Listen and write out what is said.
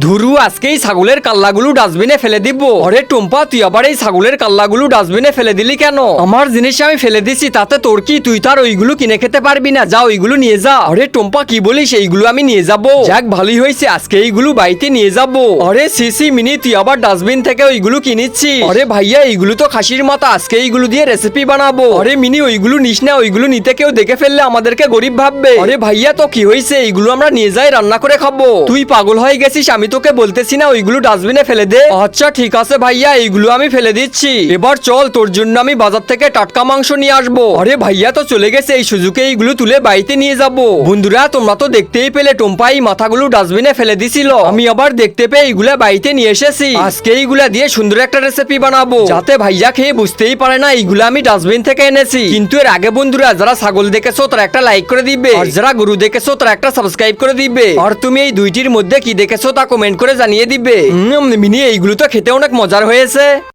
ধুরু আজকে এই ছাগলের কাল্লাগুলো ডাস্টবিনে ফেলে দিব। আরে টুম্পা, তুই আবার এই ছাগলের কাল্লাগুলো ডাস্টবিনে ফেলে দিলি কেন? আমার জিনিস আমি ফেলে দিছি, তাতে তোর কি? তুই তো আর ওইগুলো কিনে খেতে পারবি না, যা ওইগুলো নিয়ে যা। আরে টুম্পা, কি বলিস? এইগুলো আমি নিয়ে যাব। যাক, ভালোই হয়েছে, আজকে এইগুলো বাড়িতে নিয়ে যাব। আরে সিসি মিনি, তুই আবার ডাস্টবিন থেকে ওইগুলো কিনেছি? আরে ভাইয়া, এইগুলো তো খাসির মাথা, আজকে এইগুলো দিয়ে রেসিপি বানাবো। আরে মিনি, ওইগুলো নিস না, ওইগুলো নিতে কেউ দেখে ফেললে আমাদেরকে গরিব ভাববে। আরে ভাইয়া, তো কি হয়েছে? এইগুলো আমরা নিয়ে যাই, রান্না করে খাবো। তুই পাগল হয়ে গেছিস? আমি তোকে বলতেছি না ওইগুলো ডাস্টবিনে ফেলে দে। আচ্ছা ঠিক আছে ভাইয়া, এইগুলো আমি ফেলে দিচ্ছি। এবার চল, তোর জন্য আমি বাজার থেকে টাটকা মাংস নিয়ে আসবো। আরে ভাইয়া তো চলে গেছে, এই সুযোগে এইগুলো তুলে বাড়িতে নিয়ে যাব। বন্ধুরা, তোমরা তো দেখতেই পেলে টুম্পা এই মাথাগুলো ডাস্টবিনে ফেলে দিছিল। আমি আবার দেখতে পেয়ে এইগুলা বাড়িতে নিয়ে এসেছি। আজকে এইগুলা দিয়ে সুন্দর একটা রেসিপি বানাবো, যাতে ভাইয়া খেয়ে বুঝতেই পারে না এইগুলা আমি ডাস্টবিন থেকে এনেছি। কিন্তু এর আগে বন্ধুরা, যারা ছাগল দেখেছো তারা একটা লাইক করে দিবে, আর যারা গরু দেখেছো তারা একটা সাবস্ক্রাইব করে দিবে। আর তুমি এই দুইটির মধ্যে কি দেখেছো তা কমেন্ট করে জানিয়ে দিবে। মিনি, এইগুলো তো খেতে অনেক মজার হয়েছে।